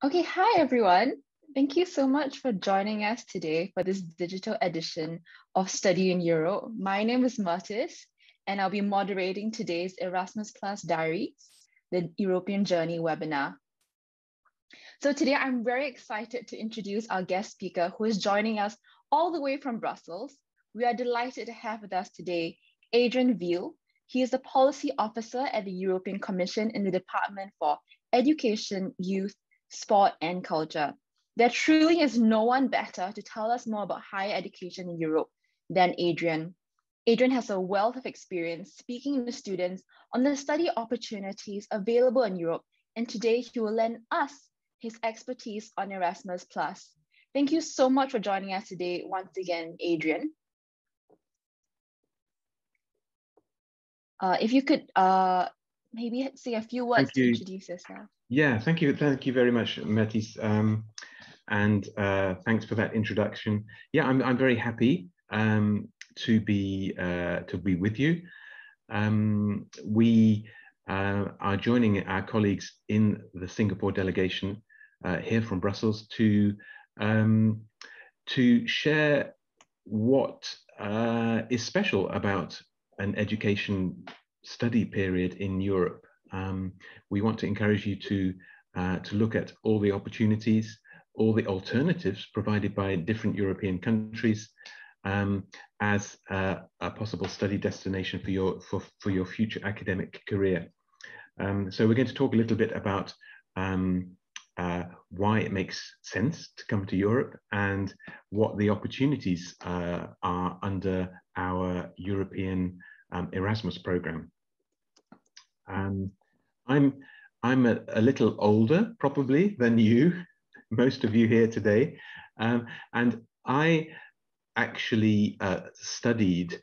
Okay, hi everyone. Thank you so much for joining us today for this digital edition of Study in Europe. My name is Martis, and I'll be moderating today's Erasmus Diaries, the European Journey webinar. So today I'm very excited to introduce our guest speaker who is joining us all the way from Brussels. We are delighted to have with us today Adrian Veale. He is a policy officer at the European Commission in the Department for Education, Youth, Sport and Culture. There truly is no one better to tell us more about higher education in Europe than Adrian. Adrian has a wealth of experience speaking to students on the study opportunities available in Europe, and today he will lend us his expertise on Erasmus+. Thank you so much for joining us today once again, Adrian. If you could maybe say a few words to introduce yourself. Yeah, thank you very much, Metis, and thanks for that introduction. Yeah, I'm very happy to be with you. We are joining our colleagues in the Singapore delegation here from Brussels to share what is special about an education study period in Europe. We want to encourage you to look at all the opportunities, all the alternatives provided by different European countries as a possible study destination for your future academic career. So we're going to talk a little bit about why it makes sense to come to Europe and what the opportunities are under our European Erasmus program. I'm a little older probably than you, most of you here today, and I actually studied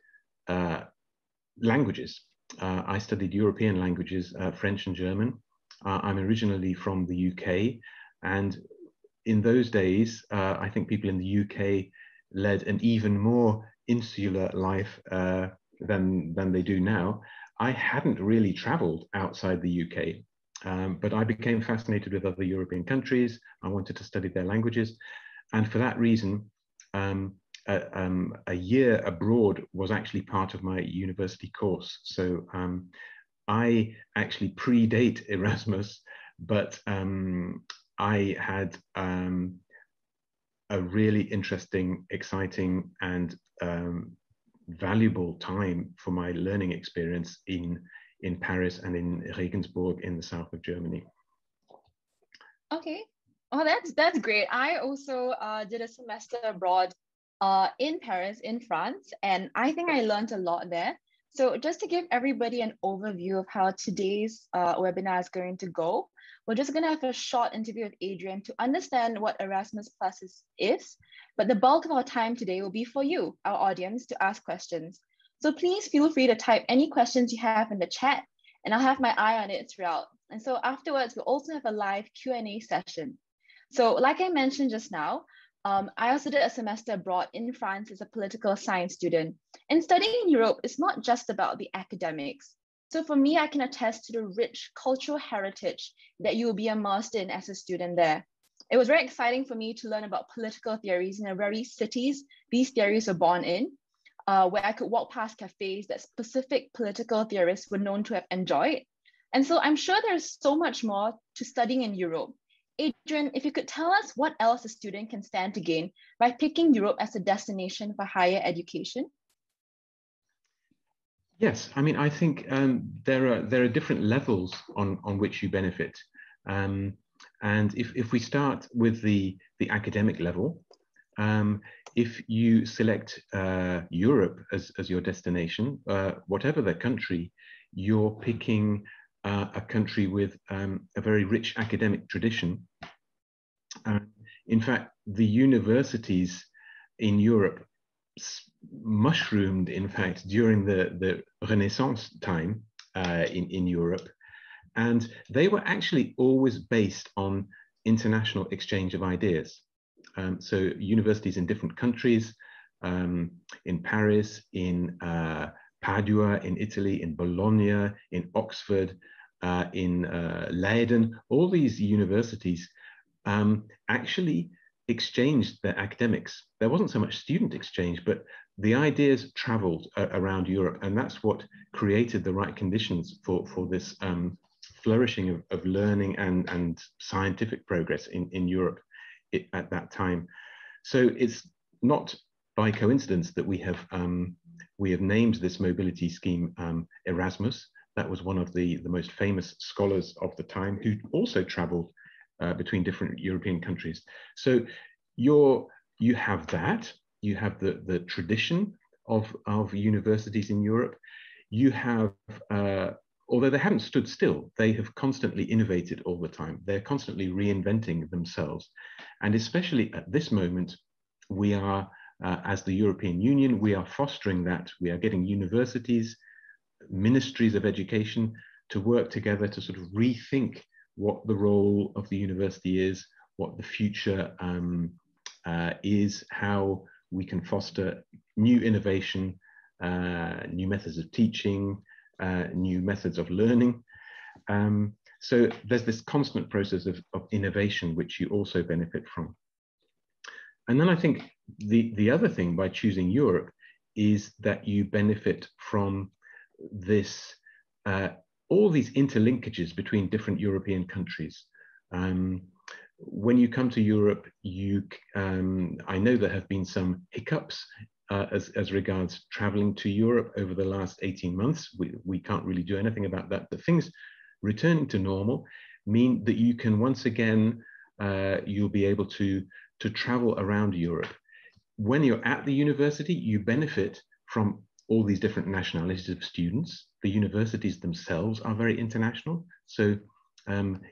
languages. I studied European languages, French and German. I'm originally from the UK, and in those days, I think people in the UK led an even more insular life than they do now. I hadn't really traveled outside the UK, but I became fascinated with other European countries. I wanted to study their languages. And for that reason, a year abroad was actually part of my university course. So I actually predate Erasmus, but I had a really interesting, exciting, and valuable time for my learning experience in Paris and in Regensburg in the south of Germany. Okay, well that's great. I also did a semester abroad in Paris, in France, and I think I learned a lot there. So just to give everybody an overview of how today's webinar is going to go, we're just going to have a short interview with Adrian to understand what Erasmus Plus is, but the bulk of our time today will be for you, our audience, to ask questions. So please feel free to type any questions you have in the chat, and I'll have my eye on it throughout. And so afterwards, we'll also have a live Q&A session. So like I mentioned just now, I also did a semester abroad in France as a political science student. And studying in Europe is not just about the academics. So for me, I can attest to the rich cultural heritage that you will be immersed in as a student there. It was very exciting for me to learn about political theories in the very cities these theories were born in, where I could walk past cafes that specific political theorists were known to have enjoyed. And so I'm sure there's so much more to studying in Europe. Adrian, if you could tell us what else a student can stand to gain by picking Europe as a destination for higher education? Yes, I mean, I think there are different levels on which you benefit. And if we start with the academic level, if you select Europe as your destination, whatever the country, you're picking a country with a very rich academic tradition. In fact, the universities in Europe mushroomed, in fact, during the Renaissance time in Europe. And they were actually always based on international exchange of ideas. So universities in different countries, in Paris, in Padua, in Italy, in Bologna, in Oxford, in Leiden, all these universities actually exchanged their academics. There wasn't so much student exchange, but the ideas traveled around Europe, and that's what created the right conditions for this flourishing of learning and scientific progress in Europe at that time. So it's not by coincidence that we have named this mobility scheme Erasmus. That was one of the most famous scholars of the time who also traveled between different European countries. So you have that. You have the tradition of universities in Europe. You have, although they haven't stood still, they have constantly innovated all the time. They're constantly reinventing themselves. And especially at this moment, we are, as the European Union, we are fostering that. We are getting universities, ministries of education to work together to sort of rethink what the role of the university is, what the future is, how we can foster new innovation, new methods of teaching, new methods of learning. So there's this constant process of innovation, which you also benefit from. And then I think the other thing by choosing Europe is that you benefit from this, all these interlinkages between different European countries. When you come to Europe, I know there have been some hiccups as regards traveling to Europe over the last 18 months. We can't really do anything about that, but things returning to normal mean that you can once again, you'll be able to travel around Europe. When you're at the university, you benefit from all these different nationalities of students. The universities themselves are very international. So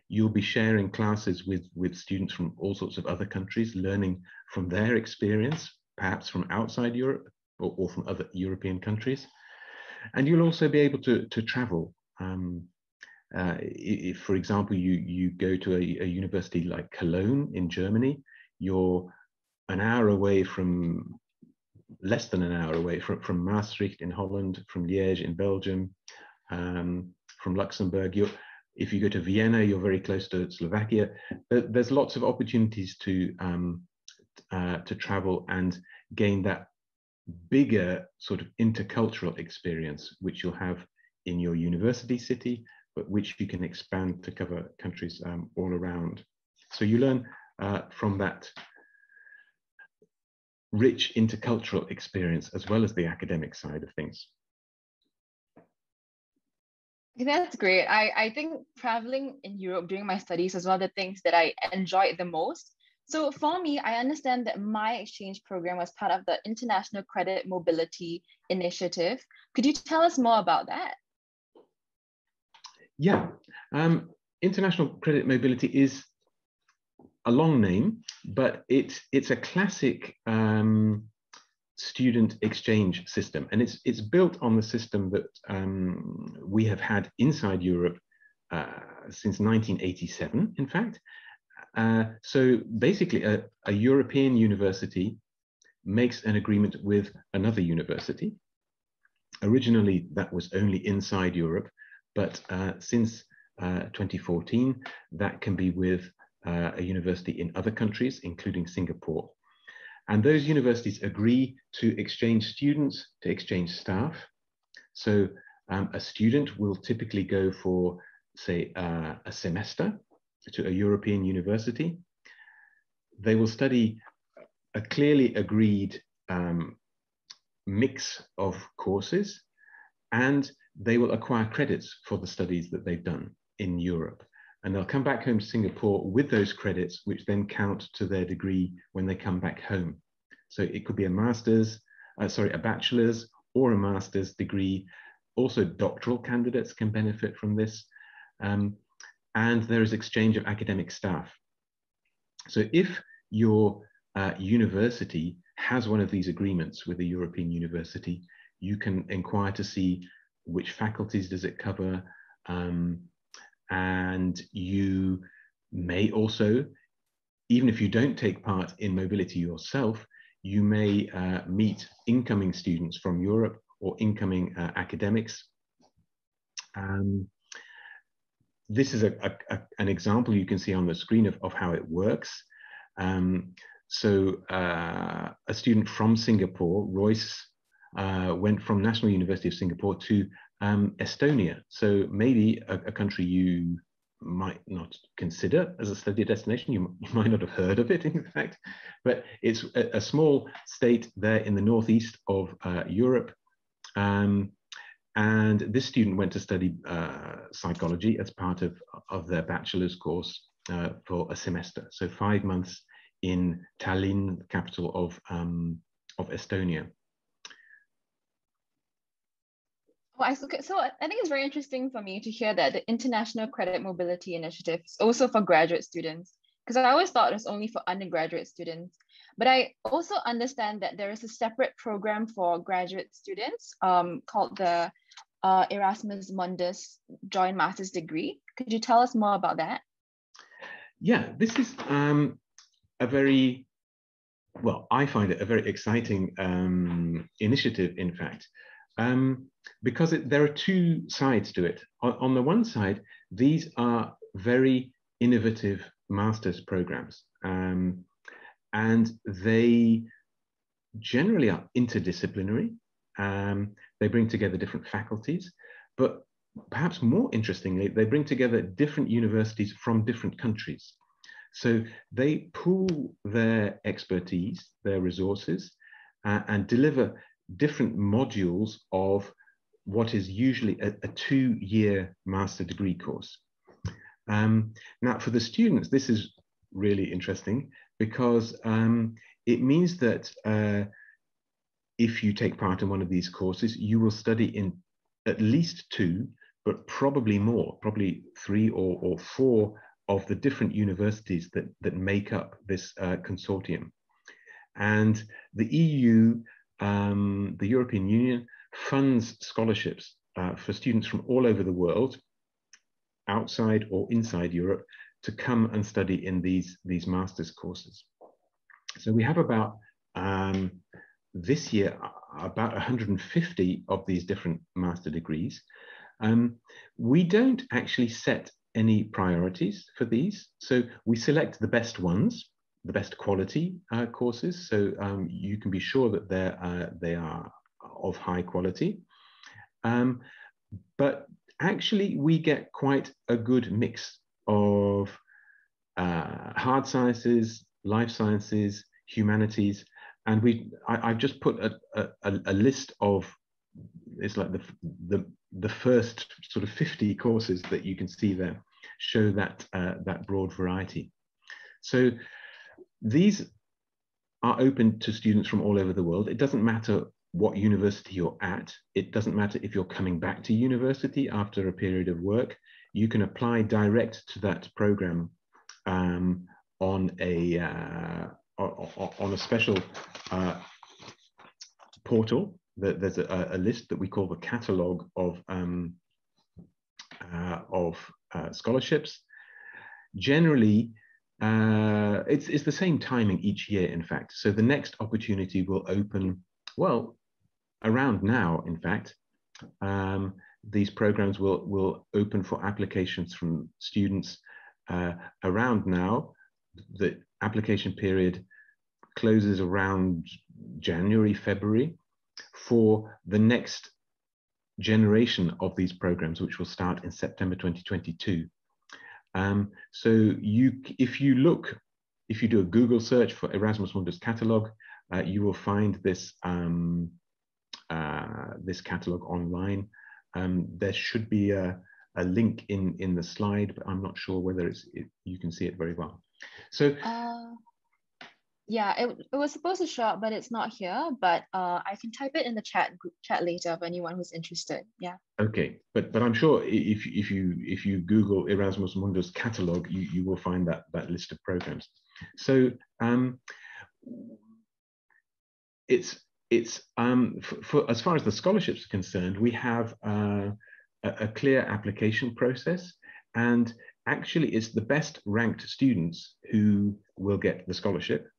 you'll be sharing classes with students from all sorts of other countries, learning from their experience, perhaps from outside Europe or from other European countries. And you'll also be able to travel. If, for example, you go to a university like Cologne in Germany, you're an hour away from, less than an hour away from Maastricht in Holland, from Liège in Belgium, from Luxembourg. If you go to Vienna, you're very close to Slovakia. There's lots of opportunities to travel and gain that bigger sort of intercultural experience, which you'll have in your university city, but which you can expand to cover countries all around. So you learn from that rich intercultural experience as well as the academic side of things. That's great. I think traveling in Europe during my studies is one of the things that I enjoyed the most. So for me, I understand that my exchange program was part of the International Credit Mobility Initiative. Could you tell us more about that? Yeah, International Credit Mobility is a long name, but it's a classic student exchange system, and it's built on the system that we have had inside Europe since 1987, in fact. So basically, a European university makes an agreement with another university. Originally, that was only inside Europe, but since 2014, that can be with a university in other countries, including Singapore. And those universities agree to exchange students, to exchange staff. So a student will typically go for, say, a semester to a European university. They will study a clearly agreed mix of courses, and they will acquire credits for the studies that they've done in Europe. And they'll come back home to Singapore with those credits, which then count to their degree when they come back home. So it could be a bachelor's or a master's degree. Also, doctoral candidates can benefit from this. And there is exchange of academic staff. So if your university has one of these agreements with a European university, you can inquire to see which faculties does it cover, and you may also, even if you don't take part in mobility yourself, you may meet incoming students from Europe or incoming academics. this is an example you can see on the screen of how it works. A student from Singapore, Royce, went from National University of Singapore to Estonia. So maybe a country you might not consider as a study destination. You might not have heard of it, in fact, but it's a small state there in the northeast of Europe. And this student went to study psychology as part of their bachelor's course for a semester. So 5 months in Tallinn, the capital of Estonia. So I think it's very interesting for me to hear that the International Credit Mobility Initiative is also for graduate students, because I always thought it was only for undergraduate students. But I also understand that there is a separate program for graduate students called the Erasmus Mundus Joint Master's Degree. Could you tell us more about that? Yeah, this is a very, well, I find it a very exciting initiative, in fact. Because there are two sides to it. On the one side, these are very innovative master's programs, and they generally are interdisciplinary. They bring together different faculties, but perhaps more interestingly, they bring together different universities from different countries. So they pool their expertise, their resources, and deliver different modules of what is usually a 2-year master degree course. Now, for the students, this is really interesting because it means that if you take part in one of these courses, you will study in at least 2, but probably more, probably 3 or 4 of the different universities that make up this consortium. And the EU, the European Union, funds scholarships for students from all over the world, outside or inside Europe, to come and study in these master's courses. So we have about, this year, about 150 of these different master degrees. We don't actually set any priorities for these. So we select the best ones, the best quality courses. So you can be sure that they are of high quality. But actually we get quite a good mix of hard sciences, life sciences, humanities. And I've just put a list of, it's like the first sort of 50 courses that you can see there show that that broad variety. So these are open to students from all over the world. It doesn't matter what university you're at. It doesn't matter if you're coming back to university after a period of work. You can apply direct to that program on a special portal. There's a list that we call the catalogue of scholarships. Generally, it's the same timing each year, in fact. So the next opportunity will open, well, around now, in fact. These programs will open for applications from students around now. The application period closes around January, February, for the next generation of these programs, which will start in September 2022. So if you do a Google search for Erasmus Mundus catalog, you will find this this catalog online. There should be a link in the slide, but I'm not sure whether you can see it very well. So yeah, it was supposed to show up, but it's not here. But I can type it in the chat later for anyone who's interested. Yeah. Okay, but I'm sure if you Google Erasmus Mundus catalog, you will find that list of programs. So for as far as the scholarships are concerned, we have a clear application process, and actually it's the best ranked students who will get the scholarship.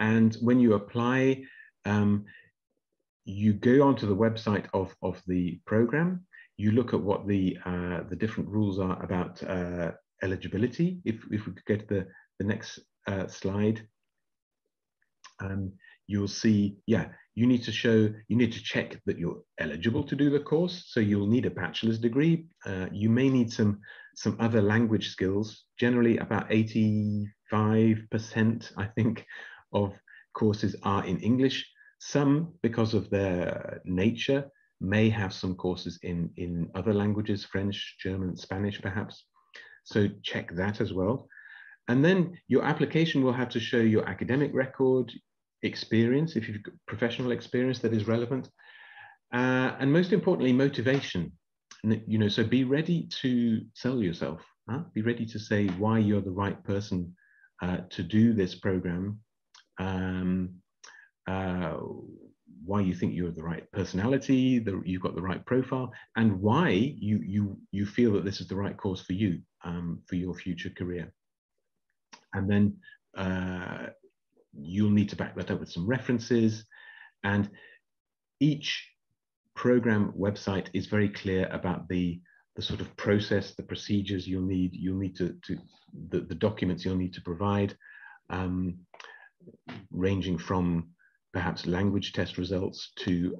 And when you apply, you go onto the website of the program, you look at what the different rules are about eligibility. If we could go to the next slide, you'll see, yeah, you need to check that you're eligible to do the course. So you'll need a bachelor's degree. You may need some other language skills. Generally, about 85%, I think, of courses are in English. Some, because of their nature, may have some courses in other languages, French, German, Spanish, perhaps. So check that as well. And then your application will have to show your academic record, experience, if you've got professional experience that is relevant, and most importantly, motivation. You know, so be ready to sell yourself. Be ready to say why you're the right person to do this program, why you think you're the right personality, you've got the right profile, and why you feel that this is the right course for you, for your future career. And then you'll need to back that up with some references, and each program website is very clear about the sort of process, the procedures you'll need to the documents you'll need to provide, ranging from perhaps language test results to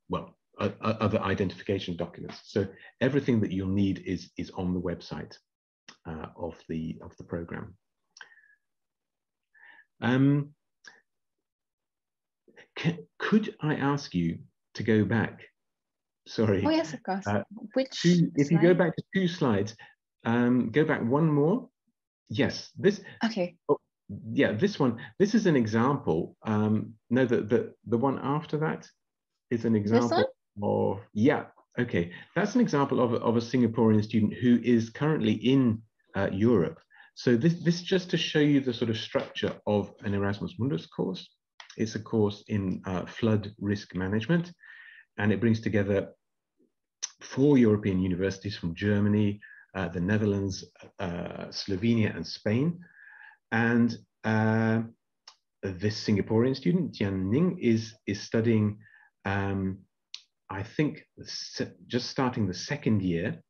well, other identification documents. So everything that you'll need is on the website of the program. Could I ask you to go back? Sorry. Oh yes, of course. If you go back to 2 slides, go back one more. Yes, this. Okay. Oh, yeah, this one. This is an example. No, the one after that is an example of, yeah. Okay, that's an example of a Singaporean student who is currently in Europe. So this just to show you the sort of structure of an Erasmus Mundus course. It's a course in flood risk management, and it brings together 4 European universities from Germany, the Netherlands, Slovenia, and Spain. And this Singaporean student, Tian Ning, is studying, I think, just starting the 2nd year.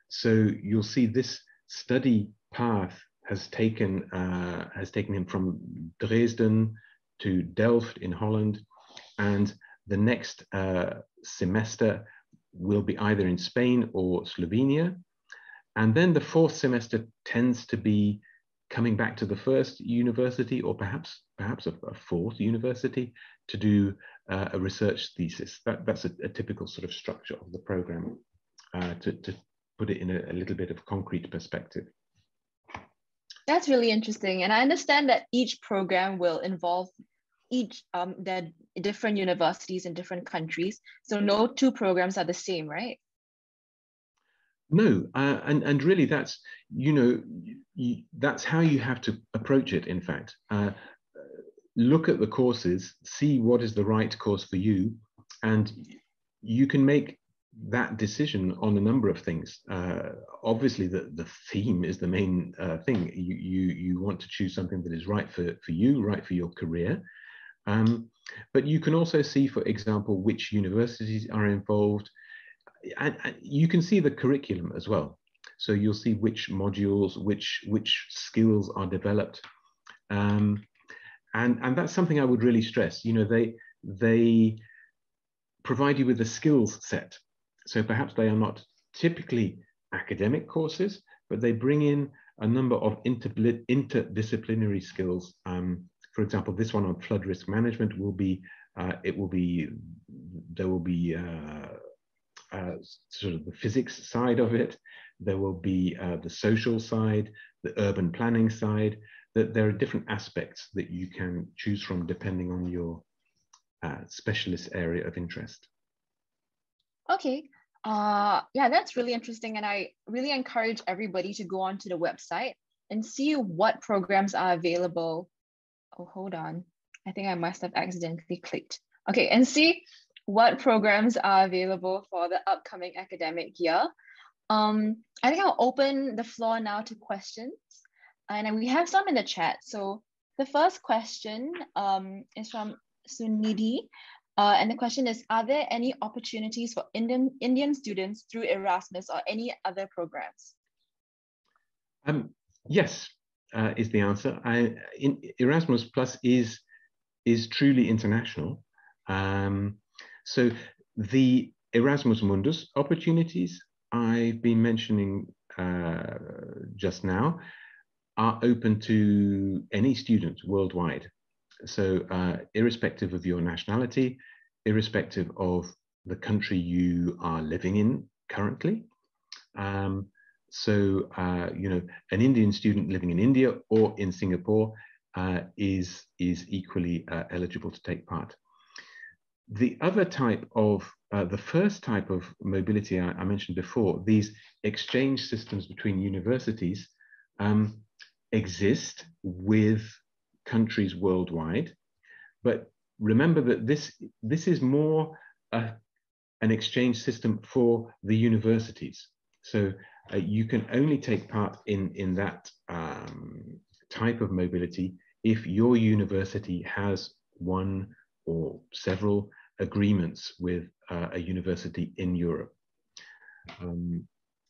So you'll see this study path has taken him from Dresden to Delft in Holland, and the next semester will be either in Spain or Slovenia. And then the 4th semester tends to be coming back to the 1st university, or perhaps a 4th university, to do a research thesis. That's a typical sort of structure of the program, to put it in a little bit of concrete perspective. That's really interesting. And I understand that each program will involve the different universities in different countries. So no 2 programs are the same, right? No, and really that's, you know, that's how you have to approach it, in fact. Look at the courses, see what is the right course for you, and you can make that decision on a number of things. Obviously, the theme is the main thing. You want to choose something that is right for you, right for your career. But you can also see, for example, which universities are involved. And you can see the curriculum as well. So you'll see which modules, which skills are developed. And that's something I would really stress. You know, they provide you with a skills set. So perhaps they are not typically academic courses, but they bring in a number of interdisciplinary skills. For example, this one on flood risk management will be, there will be sort of the physics side of it. There will be the social side, the urban planning side. That there are different aspects that you can choose from depending on your specialist area of interest. Okay. Yeah, that's really interesting. And I really encourage everybody to go onto the website and see what programs are available. Oh, hold on. I think I must have accidentally clicked. Okay, and see what programs are available for the upcoming academic year. I think I'll open the floor now to questions. And we have some in the chat. So the first question is from Sunidhi. And the question is, are there any opportunities for Indian students through Erasmus or any other programs? Yes, is the answer. Erasmus Plus is truly international. So the Erasmus Mundus opportunities I've been mentioning just now are open to any student worldwide. So irrespective of your nationality, irrespective of the country you are living in currently. So, you know, an Indian student living in India or in Singapore is equally eligible to take part. The other type of, the first type of mobility I mentioned before, these exchange systems between universities exist with countries worldwide. But remember that this is more an exchange system for the universities. So you can only take part in that type of mobility if your university has one or several agreements with a university in Europe.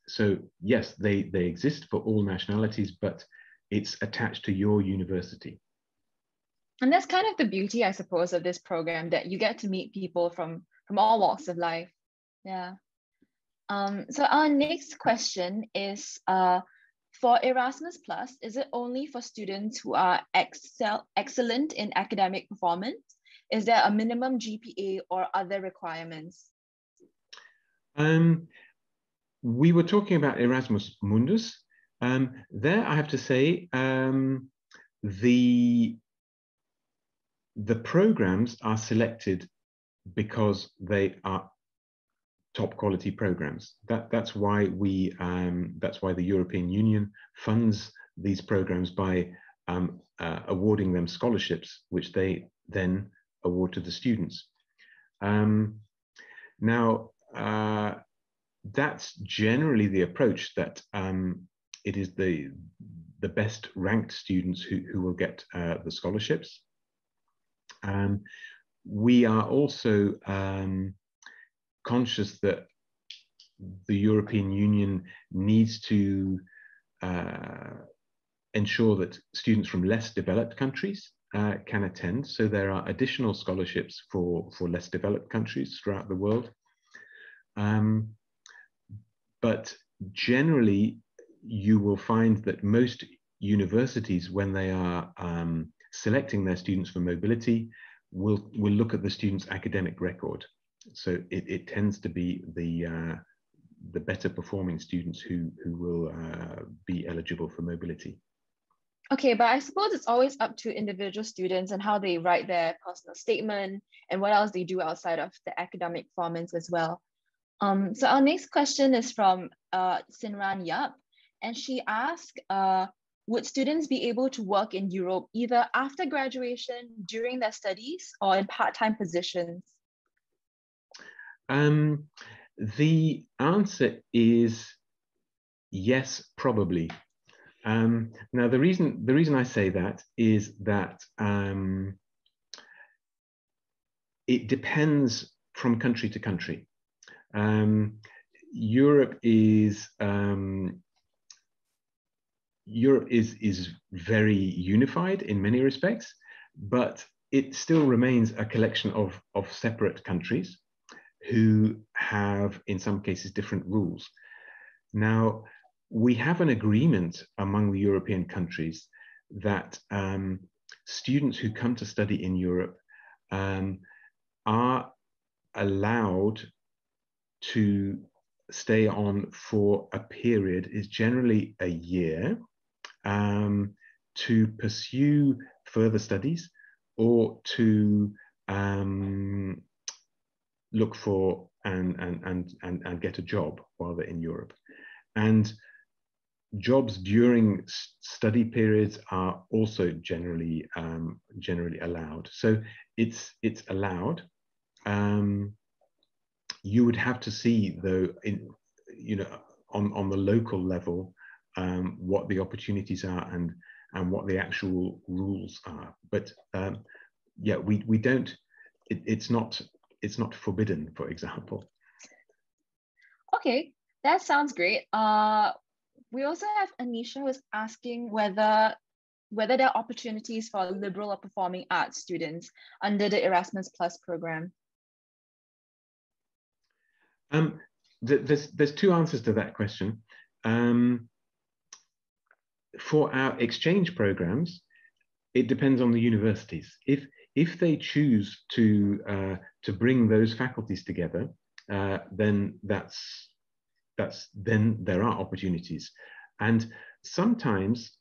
So yes, they exist for all nationalities, but it's attached to your university. And that's kind of the beauty, I suppose, of this program, that you get to meet people from all walks of life. Yeah. So our next question is, for Erasmus Plus, is it only for students who are excellent in academic performance? Is there a minimum GPA or other requirements? We were talking about Erasmus Mundus. There, I have to say, the programs are selected because they are top quality programs. That's why the European Union funds these programs by awarding them scholarships, which they then award to the students. Now, that's generally the approach, that it is the best ranked students who will get the scholarships. We are also conscious that the European Union needs to ensure that students from less developed countries can attend. So there are additional scholarships for less developed countries throughout the world. But generally, you will find that most universities, when they are selecting their students for mobility, will look at the student's academic record. So it tends to be the better performing students who will be eligible for mobility. Okay, but I suppose it's always up to individual students and how they write their personal statement and what else they do outside of the academic performance as well. So our next question is from Sinran Yap, and she asked, would students be able to work in Europe either after graduation, during their studies, or in part-time positions? The answer is yes, probably. Now, the reason I say that is that it depends from country to country. Europe is very unified in many respects, but it still remains a collection of separate countries who have, in some cases, different rules. Now, we have an agreement among the European countries that students who come to study in Europe are allowed to stay on for a period, is generally a year, to pursue further studies or to look for and get a job while they're in Europe. And jobs during study periods are also generally allowed. So it's allowed. You would have to see, though, on the local level, what the opportunities are and what the actual rules are. But yeah, we don't. It's not it's not forbidden, for example. Okay, that sounds great. We also have Anisha who's asking whether there are opportunities for liberal or performing arts students under the Erasmus Plus program. There's two answers to that question. For our exchange programs, it depends on the universities. If they choose to bring those faculties together, then then there are opportunities, and sometimes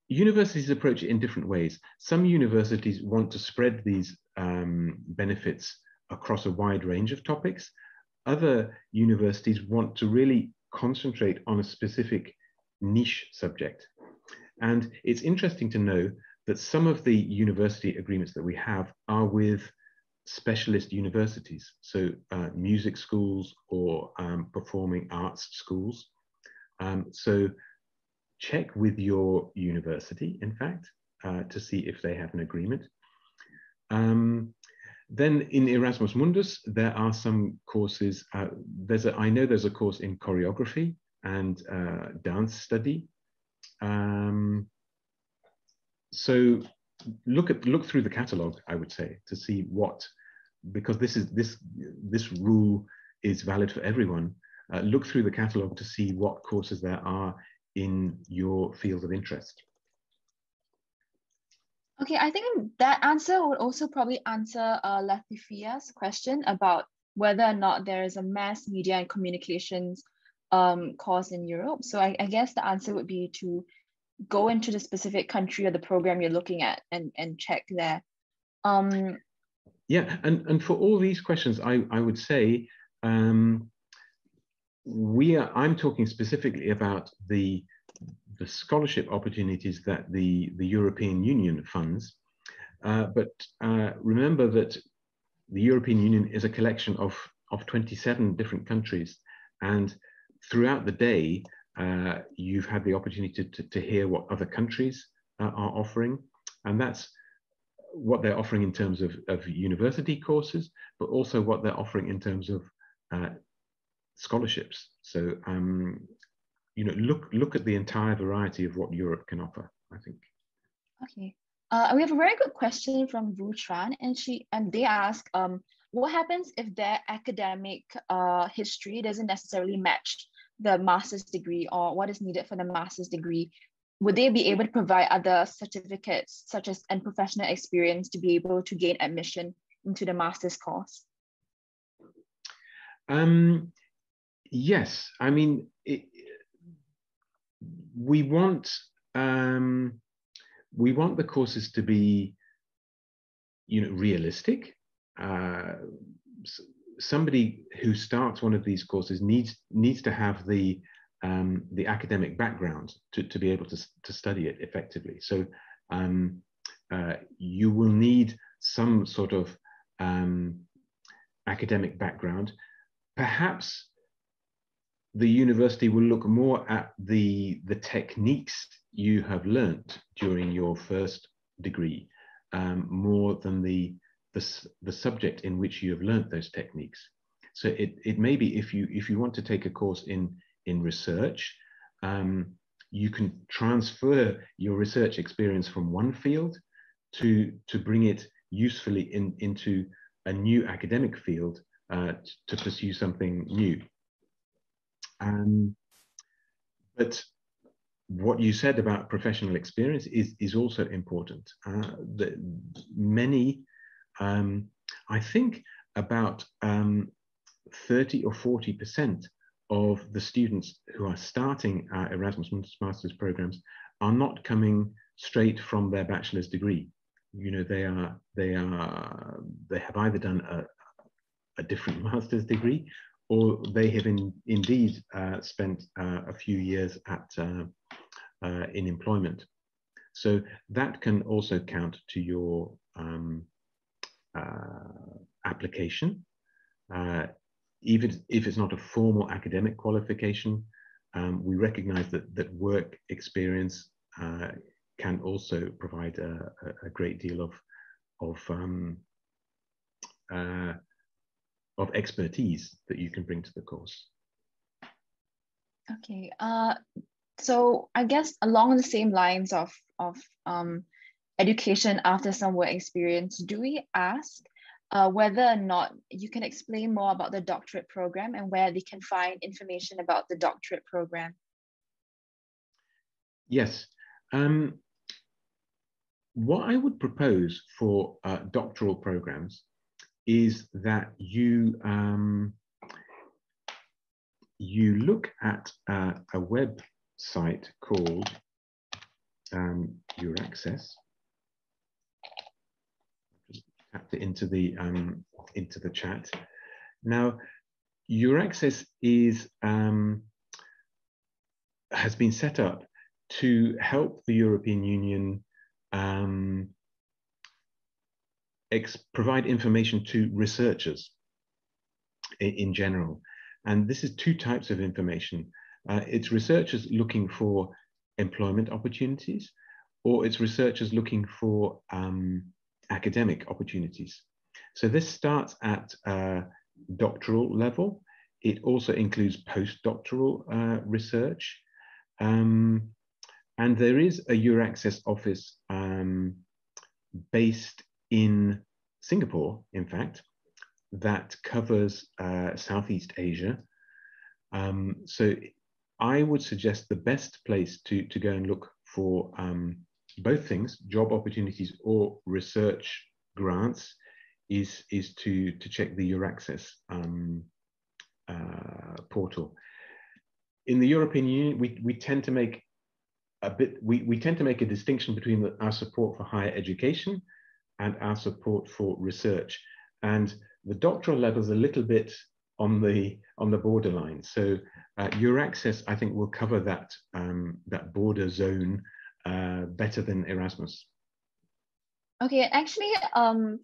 universities approach it in different ways. Some universities want to spread these benefits across a wide range of topics. Other universities want to really concentrate on a specific niche subject. And it's interesting to know that some of the university agreements that we have are with specialist universities, so music schools or performing arts schools. So check with your university, in fact, to see if they have an agreement. Then in Erasmus Mundus, there are some courses. I know there's a course in choreography and dance study. So look through the catalogue, I would say, to see what, because this rule is valid for everyone. Look through the catalogue to see what courses there are in your field of interest. Okay, I think that answer would also probably answer Latifia's question about whether or not there is a mass media and communications course in Europe. So I guess the answer would be to go into the specific country or the program you're looking at and check there. Yeah, and for all these questions, I would say I'm talking specifically about the scholarship opportunities that the European Union funds. But remember that the European Union is a collection of 27 different countries, and throughout the day, you've had the opportunity to hear what other countries are offering, and that's what they're offering in terms of university courses, but also what they're offering in terms of scholarships. So you know, look at the entire variety of what Europe can offer, I think. Okay. We have a very good question from Vu Tran, and they ask, what happens if their academic history doesn't necessarily match the master's degree, or what is needed for the master's degree? Would they be able to provide other certificates, such as and professional experience, to be able to gain admission into the master's course? Yes, I mean, we want the courses to be, you know, realistic. Somebody who starts one of these courses needs to have the academic background to be able to study it effectively. So you will need some sort of academic background. Perhaps the university will look more at the techniques you have learnt during your first degree, more than the subject in which you have learnt those techniques. So it may be, if you want to take a course in research, you can transfer your research experience from one field to bring it usefully into a new academic field, to pursue something new. But what you said about professional experience is also important. Many, I think about 30 or 40% of the students who are starting our Erasmus Mundus Masters programs are not coming straight from their bachelor's degree. You know, they have either done a different master's degree, or they have indeed spent a few years in employment. So that can also count to your application. Even if it's not a formal academic qualification, we recognize that work experience can also provide a great deal of expertise that you can bring to the course. Okay. So I guess along the same lines of education after some work experience, do we ask whether or not you can explain more about the doctorate program and where they can find information about the doctorate program? Yes. What I would propose for doctoral programs is that you you look at a website called Euraccess. Just tapped it into the chat. Now, Euraccess is has been set up to help the European Union provide information to researchers in general. And this is two types of information. It's researchers looking for employment opportunities, or it's researchers looking for academic opportunities. So this starts at doctoral level. It also includes postdoctoral research. And there is a Euraccess office based in Singapore, in fact, that covers Southeast Asia. So I would suggest the best place to go and look for both things, job opportunities or research grants, is to check the Euraccess portal. In the European Union, we tend to make we tend to make a distinction between our support for higher education and our support for research, and the doctoral level is a little bit on the borderline. So Euraccess, I think, will cover that that border zone better than Erasmus. Okay, actually,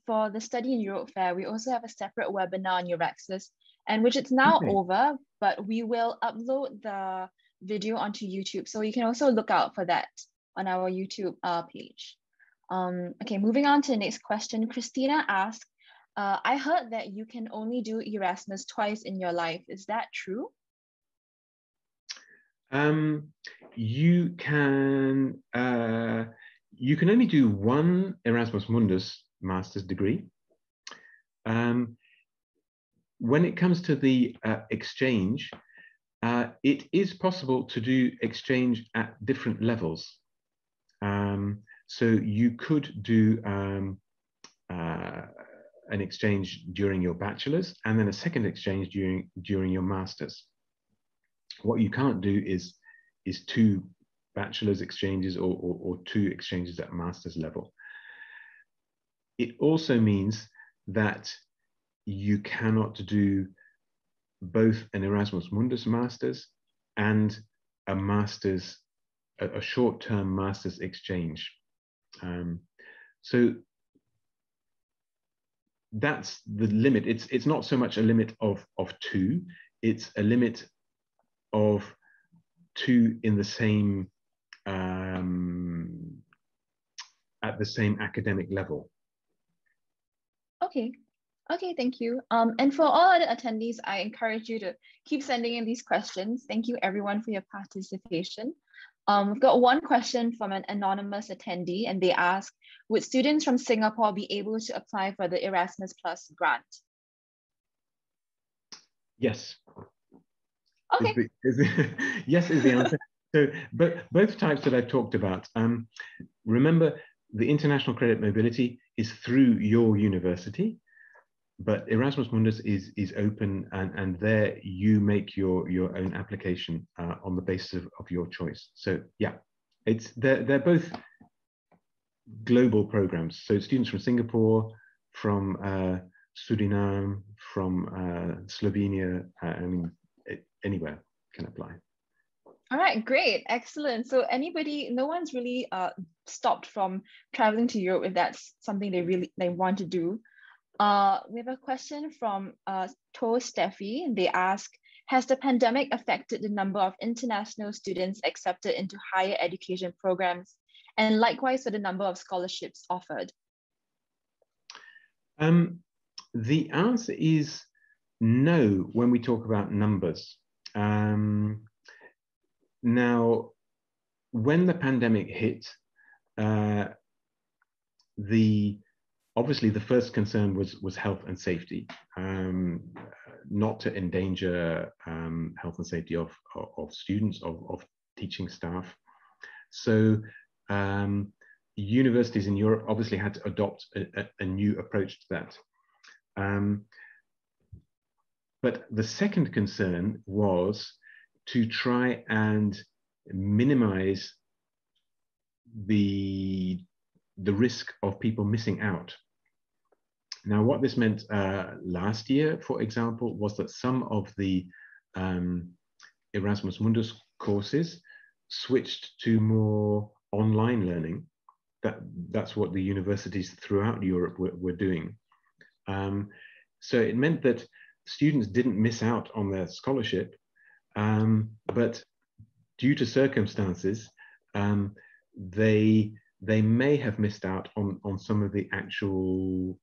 for the Study in Europe Fair, we also have a separate webinar on Euraccess, and which it's now over, but we will upload the video onto YouTube. So you can also look out for that on our YouTube page. Okay, moving on to the next question. Christina asked, I heard that you can only do Erasmus twice in your life. Is that true? You can only do one Erasmus Mundus master's degree. When it comes to the exchange, it is possible to do exchange at different levels. So you could do an exchange during your bachelor's and then a second exchange during your master's. What you can't do is two bachelor's exchanges or two exchanges at master's level. It also means that you cannot do both an Erasmus Mundus master's and a master's, a short-term master's exchange. So that's the limit. It's not so much a limit of two, it's a limit of two in the same at the same academic level. Okay. Okay, thank you. And for all other attendees, I encourage you to keep sending in these questions. Thank you everyone for your participation. We've got one question from an anonymous attendee, and they ask, would students from Singapore be able to apply for the Erasmus Plus grant? Yes. Okay. Yes is the answer. So both types that I've talked about, remember the international credit mobility is through your university, but Erasmus Mundus is open, and there you make your own application on the basis of your choice. So yeah, they're both global programs. So students from Singapore, from Suriname, from Slovenia, I mean, anywhere can apply. All right, great, excellent. So anybody, no one's really stopped from traveling to Europe if that's something they want to do. We have a question from To Steffi. They ask, has the pandemic affected the number of international students accepted into higher education programs, and likewise for the number of scholarships offered? The answer is no when we talk about numbers. Now, when the pandemic hit, obviously the first concern was health and safety, not to endanger health and safety of students, of teaching staff. So universities in Europe obviously had to adopt a new approach to that. But the second concern was to try and minimize the risk of people missing out. Now, what this meant last year, for example, was that some of the Erasmus Mundus courses switched to more online learning. That's what the universities throughout Europe were doing. So it meant that students didn't miss out on their scholarship, but due to circumstances, they may have missed out on some of the actual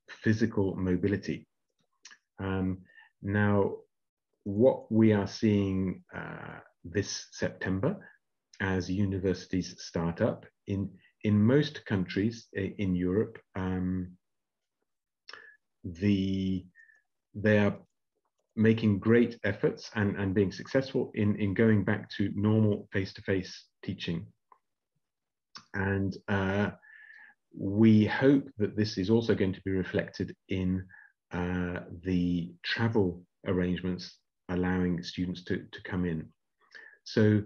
physical mobility. Now, what we are seeing this September as universities start up in most countries in Europe, they are making great efforts and being successful in going back to normal face-to-face teaching. And we hope that this is also going to be reflected in the travel arrangements allowing students to come in. So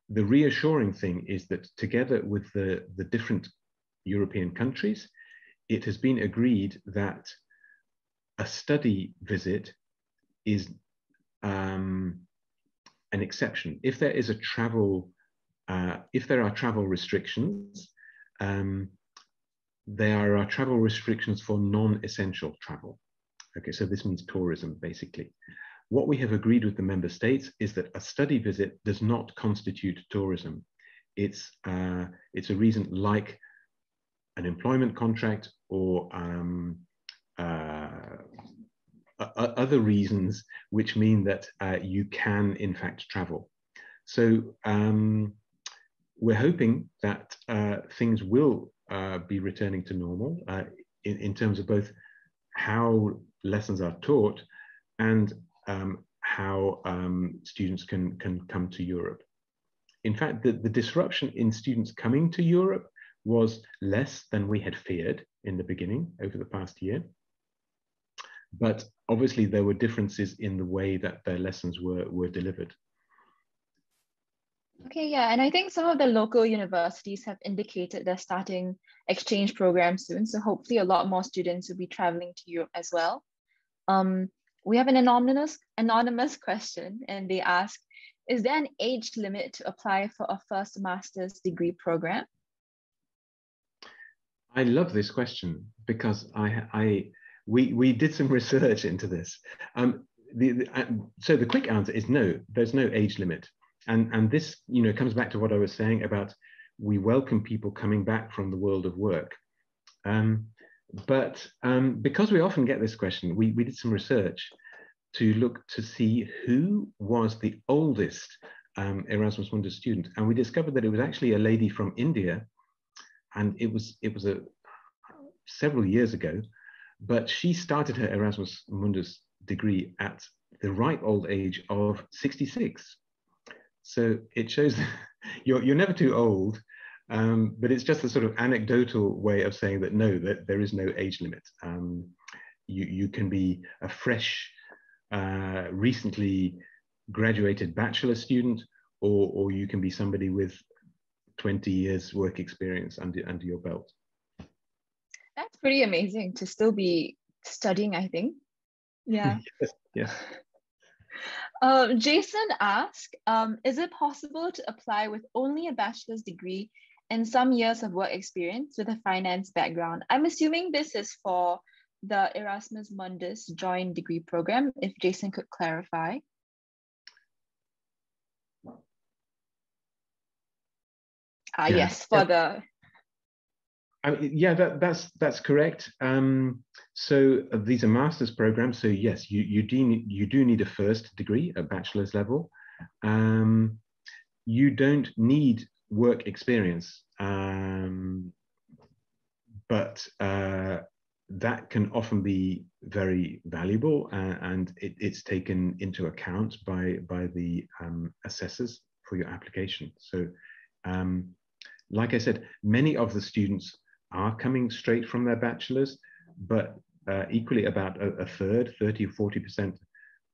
the reassuring thing is that together with the different European countries, it has been agreed that a study visit is an exception. If there is a travel, if there are travel restrictions, there are travel restrictions for non-essential travel. Okay, so this means tourism, basically. What we have agreed with the member states is that a study visit does not constitute tourism. It's a reason like an employment contract or other reasons which mean that you can in fact travel. So we're hoping that things will be returning to normal in terms of both how lessons are taught and how students can come to Europe. In fact, the disruption in students coming to Europe was less than we had feared in the beginning over the past year. But obviously there were differences in the way that their lessons were delivered. Okay, yeah, and I think some of the local universities have indicated they're starting exchange programs soon. So hopefully a lot more students will be traveling to Europe as well. We have an anonymous question, and they ask, is there an age limit to apply for a first master's degree program? I love this question because we did some research into this. So the quick answer is no, there's no age limit. And this, comes back to what I was saying about we welcome people coming back from the world of work. But because we often get this question, we did some research to look to see who was the oldest Erasmus Mundus student. And we discovered that it was actually a lady from India. And it was several years ago, but she started her Erasmus Mundus degree at the ripe old age of 66. So it shows you're never too old, but it's just a sort of anecdotal way of saying that no, that there is no age limit. You can be a fresh, recently graduated bachelor student, or you can be somebody with 20 years work experience under your belt. That's pretty amazing to still be studying, I think. Yeah. Yes. Jason asked, is it possible to apply with only a bachelor's degree and some years of work experience with a finance background? I'm assuming this is for the Erasmus Mundus joint degree program, if Jason could clarify. Yeah. Yes, for the... Yeah, that's correct. So these are master's programs. So yes, you do need a first degree at bachelor's level. You don't need work experience, but that can often be very valuable, and it's taken into account by the assessors for your application. So, like I said, many of the students are coming straight from their bachelor's, but equally about a third, 30 or 40%,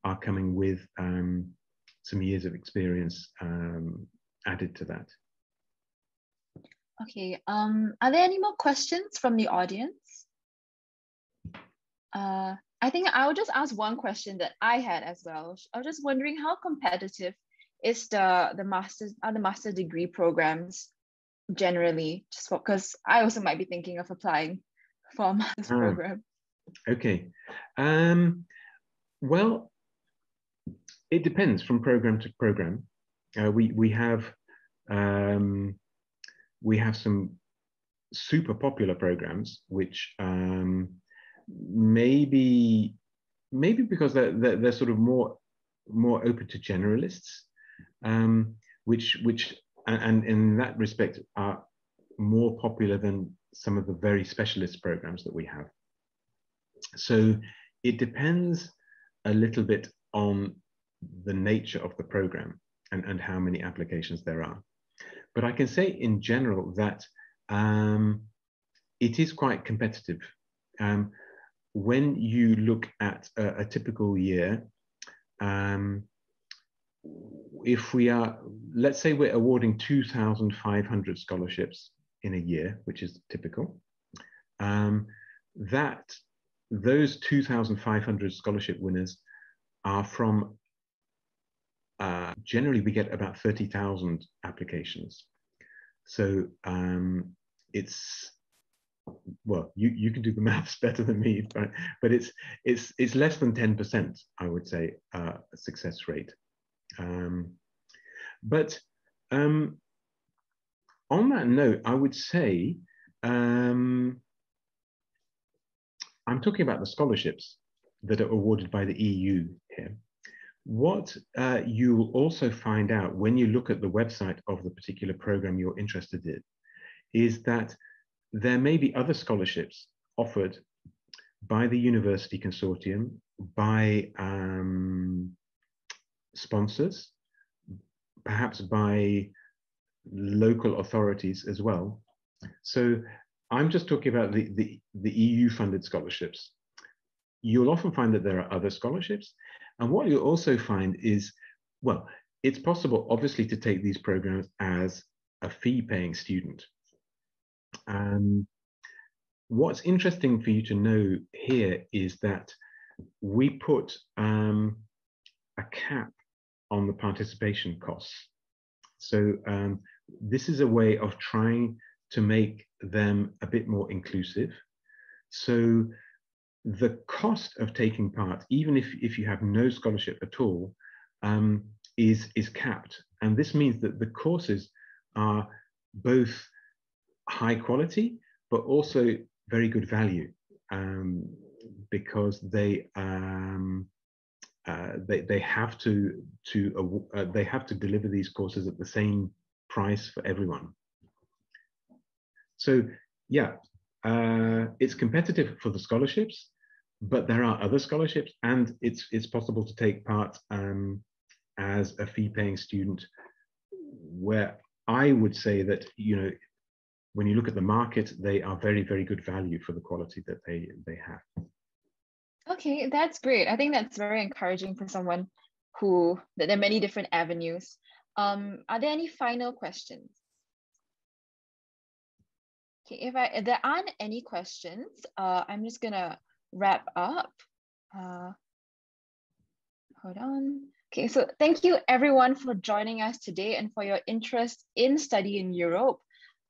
are coming with some years of experience added to that. Okay, are there any more questions from the audience? I think I'll just ask one question that I had as well. I was just wondering, how competitive is the master degree programs generally? Just because I also might be thinking of applying for a master's program. Okay. Well, it depends from program to program. We have some super popular programs, which maybe because they're sort of more open to generalists, which and in that respect are more popular than some of the very specialist programs that we have. So it depends a little bit on the nature of the program and how many applications there are. But I can say in general that it is quite competitive. When you look at a typical year, if we are, let's say we're awarding 2,500 scholarships in a year, which is typical, those 2,500 scholarship winners are from, generally we get about 30,000 applications. So it's, well, you can do the maths better than me, but it's less than 10%, I would say, success rate. But on that note, I would say, I'm talking about the scholarships that are awarded by the EU here. What you will also find out when you look at the website of the particular program you're interested in is that there may be other scholarships offered by the university consortium, by sponsors, perhaps by local authorities as well. So I'm just talking about the EU-funded scholarships. You'll often find that there are other scholarships. And what you'll also find is, well, it's possible, obviously, to take these programs as a fee-paying student. What's interesting for you to know here is that we put a cap on the participation costs. So this is a way of trying to make them a bit more inclusive. So the cost of taking part, even if you have no scholarship at all, is capped. And this means that the courses are both high quality, but also very good value, because they have to deliver these courses at the same price for everyone. So yeah, it's competitive for the scholarships, but there are other scholarships, and it's possible to take part as a fee-paying student, where I would say that, you know, when you look at the market, they are very, very good value for the quality that they have. Okay, that's great. I think that's very encouraging for someone that there are many different avenues. Are there any final questions? Okay, if there aren't any questions, I'm just gonna wrap up. Hold on. Okay, so thank you everyone for joining us today and for your interest in study in Europe.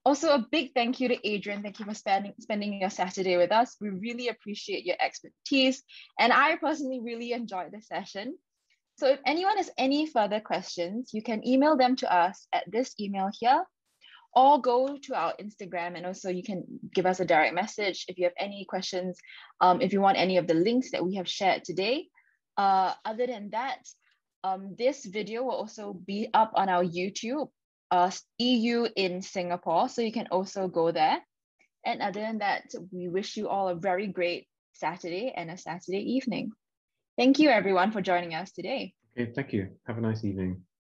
Also, a big thank you to Adrian. Thank you for spending your Saturday with us. We really appreciate your expertise, and I personally really enjoyed the session. So if anyone has any further questions, you can email them to us at this email here, or go to our Instagram, and also you can give us a direct message if you have any questions, if you want any of the links that we have shared today. Other than that, this video will also be up on our YouTube, EU in Singapore, so you can also go there. And other than that, we wish you all a very great Saturday and a Saturday evening. Thank you everyone for joining us today. Okay, thank you. Have a nice evening.